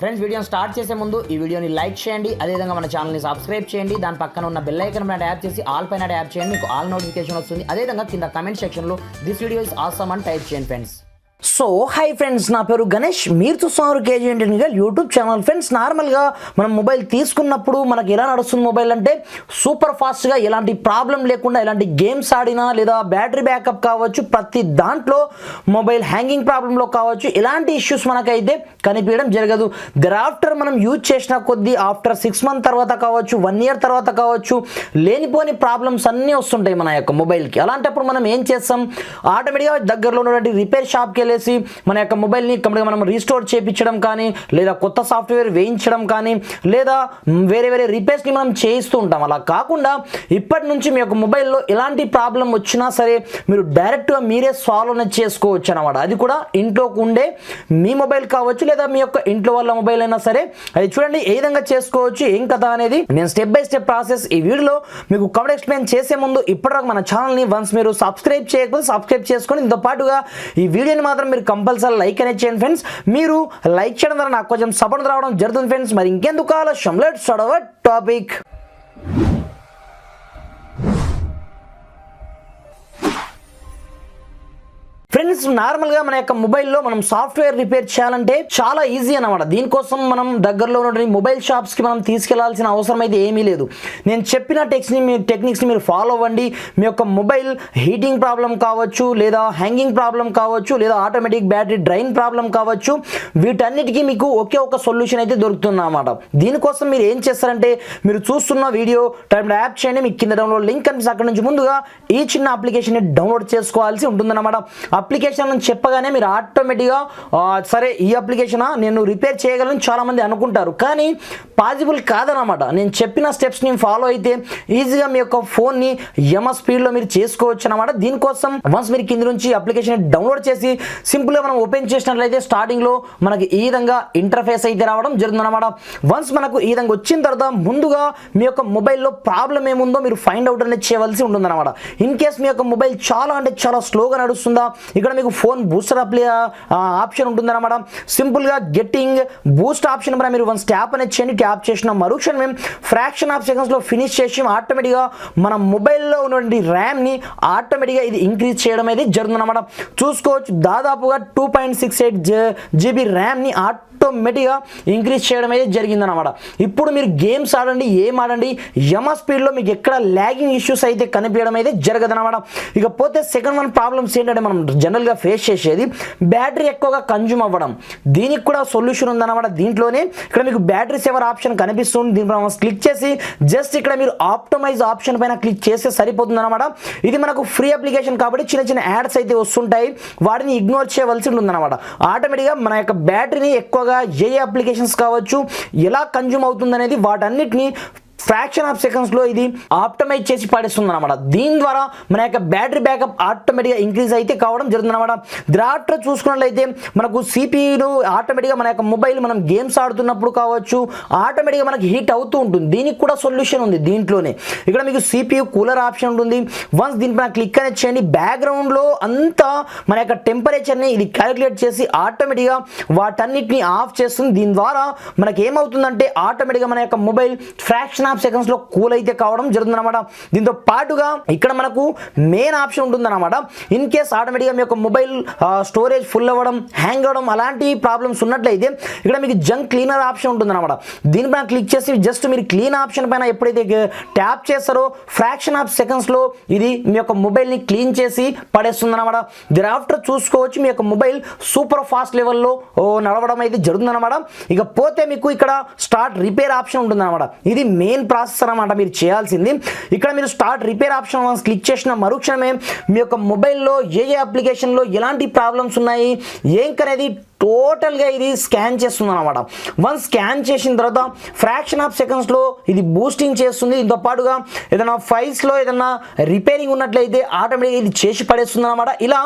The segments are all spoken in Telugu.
ఫ్రెండ్స్ వీడియోని స్టార్ట్ చేసే ముందు ఈ వీడియోని లైక్ చేయండి, అదేవిధంగా మన ఛానల్ని సబ్స్క్రైబ్ చేయండి. దాని పక్కన ఉన్న బెల్ ఐకాన్ పైన ట్యాప్ చేసి ఆల్ పైన ట్యాప్ చేయండి, మీకు ఆల్ నోటిఫికేషన్ వస్తుంది. అదేవిధంగా కింద కమెంట్ సెక్షన్లో దిస్ వీడియో ఇస్ ఆసమ్ అని టైప్ చేయండి ఫ్రెండ్స్. సో హాయ్ ఫ్రెండ్స్, నా పేరు గణేష్, మీరు చూస్తున్నారు KG internet YouTube channel. Friends నార్మల్గా మనం మొబైల్ తీసుకున్నప్పుడు మనకి ఎలా నడుస్తుంది మొబైల్ అంటే సూపర్ ఫాస్ట్గా, ఎలాంటి ప్రాబ్లం లేకుండా, ఎలాంటి గేమ్స్ ఆడినా లేదా బ్యాటరీ బ్యాకప్ కావచ్చు, ప్రతి దాంట్లో మొబైల్ హ్యాంగింగ్ ప్రాబ్లంలో కావచ్చు, ఎలాంటి ఇష్యూస్ మనకైతే కనిపించడం జరగదు. దరాఫ్టర్ మనం యూజ్ చేసిన కొద్దీ ఆఫ్టర్ 6 months తర్వాత కావచ్చు, 1 year తర్వాత కావచ్చు, లేనిపోని ప్రాబ్లమ్స్ అన్నీ వస్తుంటాయి మన యొక్క మొబైల్కి. అలాంటప్పుడు మనం ఏం చేస్తాం, ఆటోమేటిక్గా దగ్గరలో ఉన్నటువంటి రిపేర్ షాప్కి వెళ్ళేసి మన యొక్క మొబైల్ని కంప్లీట్గా మనం రీస్టోర్ చేయించడం కానీ, లేదా కొత్త సాఫ్ట్వేర్ వేయించడం కానీ, లేదా వేరే వేరే రిపేర్స్ని మనం చేయిస్తూ ఉంటాం. అలా కాకుండా ఇప్పటి నుంచి మీ యొక్క మొబైల్లో ఎలాంటి ప్రాబ్లం వచ్చినా సరే మీరు డైరెక్ట్గా మీరే సాల్వ్ అనేది చేసుకోవచ్చు అనమాట. అది కూడా ఇంట్లోకి ఉండే మీ మొబైల్ కావచ్చు, లేదా మీ యొక్క ఇంట్లో వాళ్ళ మొబైల్ అయినా సరే. అది చూడండి ఏ విధంగా చేసుకోవచ్చు, ఏం కదా అనేది నేను స్టెప్ బై స్టెప్ ప్రాసెస్ ఈ వీడియోలో మీకు కంప్లీట్ ఎక్స్ప్లెయిన్ చేసే ముందు ఇప్పటివరకు మన ఛానల్ని వన్స్ మీరు సబ్స్క్రైబ్ చేయకపోతే సబ్స్క్రైబ్ చేసుకొని, దీంతో పాటుగా ఈ వీడియోని మాత్రం మీరు కంపల్సరీ లైక్ అనేది చేయండి ఫ్రెండ్స్. మీరు లైక్ చేయడం ద్వారా నాకు కొంచెం సపోర్ట్ రావడం జరుగుతుంది ఫ్రెండ్స్. మరి ఇంకెందుకు ఆలస్యం, let's start our topic. Friends నార్మల్గా మన యొక్క మొబైల్లో మనం సాఫ్ట్వేర్ రిపేర్ చేయాలంటే చాలా ఈజీ అన్నమాట. దీనికోసం మనం దగ్గరలో ఉన్న మొబైల్ షాప్స్కి మనం తీసుకెళ్లాల్సిన అవసరం అయితే ఏమీ లేదు. నేను చెప్పిన టెక్నిక్స్ని మీరు ఫాలో అవ్వండి. మీ యొక్క మొబైల్ హీటింగ్ ప్రాబ్లం కావచ్చు, లేదా హ్యాంగింగ్ ప్రాబ్లం కావచ్చు, లేదా ఆటోమేటిక్ బ్యాటరీ డ్రైన్ ప్రాబ్లం కావచ్చు, వీటన్నిటికీ మీకు ఒకే ఒక సొల్యూషన్ అయితే దొరుకుతుంది అన్నమాట. దీనికోసం మీరు ఏం చేస్తారంటే, మీరు చూస్తున్న వీడియో టైం యాప్ చేయండి, మీకు కింద డౌన్లోడ్ లింక్ కనిపిస్తుంది. అక్కడ నుంచి ముందుగా ఈ చిన్న అప్లికేషన్ని డౌన్లోడ్ చేసుకోవాల్సి ఉంటుందన్నమాట. అప్లికేషన్ అని చెప్పగానే మీరు ఆటోమేటిక్గా సరే ఈ అప్లికేషన్ నేను రిపేర్ చేయగలను చాలామంది అనుకుంటారు, కానీ పాసిబుల్ కాదనమాట. నేను చెప్పిన స్టెప్స్ని ఫాలో అయితే ఈజీగా మీ యొక్క ఫోన్ని స్పీడ్లో మీరు చేసుకోవచ్చు అనమాట. దీనికోసం వన్స్ మీరు కింద నుంచి అప్లికేషన్ డౌన్లోడ్ చేసి సింపుల్గా మనం ఓపెన్ చేసినట్లయితే స్టార్టింగ్లో మనకి ఈ విధంగా ఇంటర్ఫేస్ అయితే రావడం జరుగుతుందన్నమాట. వన్స్ మనకు ఈ విధంగా వచ్చిన తర్వాత ముందుగా మీ యొక్క మొబైల్లో ప్రాబ్లం ఏముందో మీరు ఫైండ్ అవుట్ అనేది చేయవలసి ఉంటుందన్నమాట. ఇన్ కేస్ మీ యొక్క మొబైల్ చాలా అంటే చాలా స్లోగా నడుస్తుందా, ఇక్కడ మీకు ఫోన్ బూస్టర్ ఆప్షన్ ఉంటుందన్నమాట. సింపుల్గా గెట్టింగ్ బూస్ట్ ఆప్షన్ పైన మీరు వన్స్ ట్యాప్ అనేది చేయండి. ట్యాప్ చేసిన మరుక్షణం మేము ఫ్రాక్షన్ ఆఫ్ సెకండ్స్లో ఫినిష్ చేసి ఆటోమేటిక్గా మన మొబైల్లో ఉన్నటువంటి ర్యామ్ని ఆటోమేటిక్గా ఇది ఇంక్రీజ్ చేయడం అనేది జరుగుతుందన్నమాట. చూసుకోవచ్చు, దాదాపుగా 2.68 GB ర్యామ్ని ఆటోమేటిక్గా ఇంక్రీజ్ చేయడం అయితే జరిగిందనమాట. ఇప్పుడు మీరు గేమ్స్ ఆడండి, ఏం ఆడండి, స్పీడ్లో మీకు ఎక్కడ ల్యాగింగ్ ఇష్యూస్ అయితే కనిపించడం అయితే జరగదనమాట. ఇకపోతే సెకండ్ వన్ ప్రాబ్లమ్స్ ఏంటంటే మనం జనరల్గా ఫేస్ చేసేది బ్యాటరీ ఎక్కువగా కన్జ్యూమ్ అవ్వడం. దీనికి కూడా సొల్యూషన్ ఉందన్నమాట. దీంట్లోనే ఇక్కడ మీకు బ్యాటరీ సేవర్ ఆప్షన్ కనిపిస్తుంది. దీనిపై క్లిక్ చేసి జస్ట్ ఇక్కడ మీరు ఆప్టమైజ్ ఆప్షన్ పైన క్లిక్ చేస్తే సరిపోతుంది అనమాట. ఇది మనకు ఫ్రీ అప్లికేషన్ కాబట్టి చిన్న చిన్న యాడ్స్ అయితే వస్తుంటాయి, వాటిని ఇగ్నోర్ చేయవలసి ఉంటుందన్నమాట. ఆటోమేటిక్గా మన యొక్క బ్యాటరీని ఎక్కువగా ఏ అప్లికేషన్స్ కావచ్చు ఎలా కన్జ్యూమ్ అవుతుంది అనేది వాటన్నిటిని ఫ్రాక్షన్ ఆఫ్ సెకండ్స్లో ఇది ఆప్టమైజ్ చేసి పడేస్తుంది అనమాట. దీని ద్వారా మన యొక్క బ్యాటరీ బ్యాకప్ ఆటోమేటిక్గా ఇంక్రీజ్ అయితే కావడం జరుగుతుంది అనమాట. ద్రాఫ్టర్ చూసుకున్నట్లయితే మనకు సిపియూను ఆటోమేటిక్గా మన యొక్క మొబైల్ మనం గేమ్స్ ఆడుతున్నప్పుడు కావచ్చు ఆటోమేటిక్గా మనకి హీట్ అవుతూ ఉంటుంది. దీనికి కూడా సొల్యూషన్ ఉంది దీంట్లోనే. ఇక్కడ మీకు సిపియూ కూలర్ ఆప్షన్ ఉంటుంది. వన్స్ దీనిపైన క్లిక్ అనేది చేయండి, బ్యాక్గ్రౌండ్లో అంతా మన యొక్క టెంపరేచర్ని ఇది క్యాలిక్యులేట్ చేసి ఆటోమేటిక్గా వాటన్నిటిని ఆఫ్ చేస్తుంది. దీని ద్వారా మనకి ఏమవుతుందంటే ఆటోమేటిక్గా మన యొక్క మొబైల్ ఫ్రాక్షన్ ఆఫ్ సెకండ్స్ లో కూల్ అయితే కావడం జరుగుతుందన్నమాట. దీంతో పాటుగా ఇక్కడ మనకు మెయిన్ ఆప్షన్ ఉంటుందన్నమాట. ఇన్ కేస్ ఆటోమేటిక్గా మీ యొక్క మొబైల్ స్టోరేజ్ ఫుల్ అవ్వడం, హ్యాంగ్ అవ్వడం అలాంటి ప్రాబ్లమ్స్ ఉన్నట్లయితే ఇక్కడ మీకు జంక్ క్లీనర్ ఆప్షన్ ఉంటుందన్నమాట. దీనిపైన క్లిక్ చేసి జస్ట్ మీరు క్లీన్ ఆప్షన్ పైన ఎప్పుడైతే ట్యాప్ చేస్తారో ఫ్రాక్షన్ ఆఫ్ సెకండ్స్ లో ఇది మీ యొక్క మొబైల్ ని క్లీన్ చేసి పడేస్తుందన్నమాట. దీని చూసుకోవచ్చు మీ యొక్క మొబైల్ సూపర్ ఫాస్ట్ లెవెల్లో నడవడం అయితే జరుగుతుందన్నమాట. ఇక పోతే మీకు ఇక్కడ స్టార్ట్ రిపేర్ ఆప్షన్ ఉంటుందన్నమాట. ఇది మెయిన్ ప్రాసెస్ అన్నమాట మీరు చేయాల్సింది. ఇక్కడ మీరు స్టార్ట్ రిపేర్ ఆప్షన్ క్లిక్ చేసిన మరుక్షణమే మీ యొక్క మొబైల్లో ఏ అప్లికేషన్లో ఎలాంటి ప్రాబ్లమ్స్ ఉన్నాయి ఏంకనేది టోటల్గా ఇది స్కాన్ చేస్తుంది అనమాట. వన్స్ స్కాన్ చేసిన తర్వాత ఫ్రాక్షన్ ఆఫ్ సెకండ్స్లో ఇది బూస్టింగ్ చేస్తుంది. దీంతో పాటుగా ఏదైనా ఫైల్స్లో ఏదైనా రిపేరింగ్ ఉన్నట్లయితే ఆటోమేటిక్గా ఇది చేసి పడేస్తుంది అనమాట. ఇలా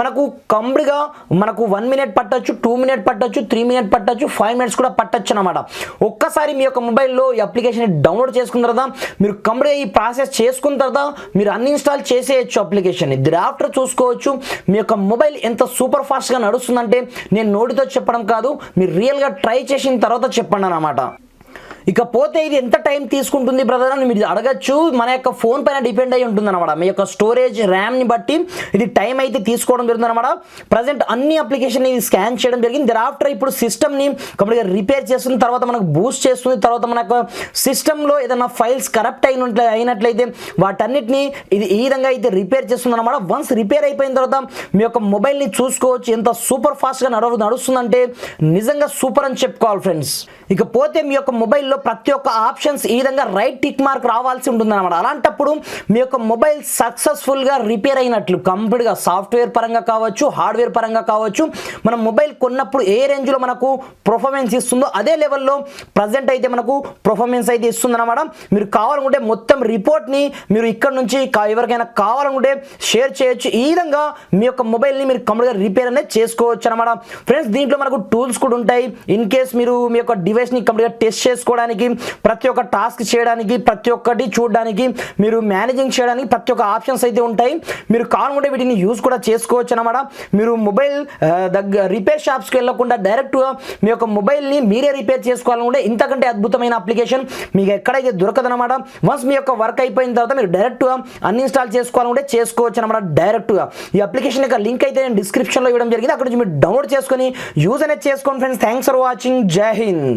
మనకు కంప్లీట్గా మనకు 1 minute పట్టచ్చు, 2 minutes పట్టచ్చు, 3 minutes పట్టచ్చు, 5 minutes కూడా పట్టచ్చు అనమాట. ఒక్కసారి మీ యొక్క మొబైల్లో ఈ అప్లికేషన్ డౌన్లోడ్ చేసుకున్న తర్వాత మీరు కంప్లీట్గా ఈ ప్రాసెస్ చేసుకున్న తర్వాత మీరు అన్ఇన్స్టాల్ చేసేయచ్చు అప్లికేషన్ని. ఆఫ్టర్ చూసుకోవచ్చు మీ యొక్క మొబైల్ ఎంత సూపర్ ఫాస్ట్గా నడుస్తుందంటే నేను నోటితో చెప్పడం కాదు, మీరు రియల్గా ట్రై చేసిన తర్వాత చెప్పండి అన్నమాట. ఇకపోతే ఇది ఎంత టైం తీసుకుంటుంది బ్రదర్ అని మీరు అడగచ్చు. మన యొక్క ఫోన్ పైన డిపెండ్ అయి ఉంటుంది అనమాట. మీ యొక్క స్టోరేజ్ ర్యామ్ని బట్టి ఇది టైం అయితే తీసుకోవడం జరుగుతుంది అనమాట. ప్రజెంట్ అన్ని అప్లికేషన్ ఇది స్కాన్ చేయడం జరిగింది. దెరాఫ్టర్ ఇప్పుడు సిస్టమ్ని కంప్లీట్గా రిపేర్ చేస్తుంది, తర్వాత మనకు బూస్ట్ చేస్తుంది, తర్వాత మన యొక్క సిస్టంలో ఏదైనా ఫైల్స్ కరప్ట్ అయినట్లయితే వాటన్నిటిని ఇది ఈ విధంగా అయితే రిపేర్ చేస్తుంది అనమాట. వన్స్ రిపేర్ అయిపోయిన తర్వాత మీ యొక్క మొబైల్ని చూసుకోవచ్చు ఎంత సూపర్ ఫాస్ట్గా నడుస్తుందంటే నిజంగా సూపర్ అని చెప్పుకోవాలి ఫ్రెండ్స్. ఇకపోతే మీ యొక్క మొబైల్లో ప్రతి ఒక్క ఆప్షన్స్ ఈ విధంగా రైట్ టిక్ మార్క్ రావాల్సి ఉంటుంది అనమాట. అలాంటప్పుడు మీ యొక్క మొబైల్ సక్సెస్ఫుల్గా రిపేర్ అయినట్లు కంప్లీట్గా సాఫ్ట్వేర్ పరంగా కావచ్చు, హార్డ్వేర్ పరంగా కావచ్చు. మనం మొబైల్ కొన్నప్పుడు ఏ రేంజ్లో మనకు పర్ఫార్మెన్స్ ఇస్తుందో అదే లెవెల్లో ప్రజెంట్ అయితే మనకు పర్ఫార్మెన్స్ అయితే ఇస్తుంది అనమాట. మీరు కావాలనుకుంటే మొత్తం రిపోర్ట్ని మీరు ఇక్కడ నుంచి ఎవరికైనా కావాలనుకుంటే షేర్ చేయొచ్చు. ఈ విధంగా మీ యొక్క మొబైల్ని మీరు కంప్లీట్గా రిపేర్ అనేది చేసుకోవచ్చు అనమాట. ఫ్రెండ్స్ దీంట్లో మనకు టూల్స్ కూడా ఉంటాయి. ఇన్ కేస్ మీరు మీ యొక్క డివైస్ని కంప్లీట్గా టెస్ట్ చేసుకోవడానికి, ప్రతి ఒక్క టాస్క్ చేయడానికి, ప్రతి ఒక్కటి చూడడానికి, మీరు మేనేజింగ్ చేయడానికి ప్రతి ఒక్క ఆప్షన్స్ అయితే ఉంటాయి. మీరు కావాలనుకుంటే వీటిని యూజ్ కూడా చేసుకోవచ్చు అనమాట. మీరు మొబైల్ రిపేర్ షాప్స్కి వెళ్ళకుండా డైరెక్ట్గా మీ యొక్క మొబైల్ని మీరే రిపేర్ చేసుకోవాలనుకుంటే ఇంతకంటే అద్భుతమైన అప్లికేషన్ మీకు ఎక్కడైతే దొరకదనమాట. వన్స్ మీ యొక్క వర్క్ అయిపోయిన తర్వాత మీరు డైరెక్ట్గా అన్ఇన్స్టాల్ చేసుకోవాలనుకుంటే చేసుకోవచ్చు అనమాట. డైరెక్ట్గా ఈ అప్లికేషన్ యొక్క లింక్ అయితే నేను డిస్క్రిప్షన్లో ఇవ్వడం జరిగింది. అక్కడ నుంచి మీరు డౌన్లోడ్ చేసుకొని యూజ్ అనేది చేసుకోండి ఫ్రెండ్స్. Thanks for watching. జై హింద్.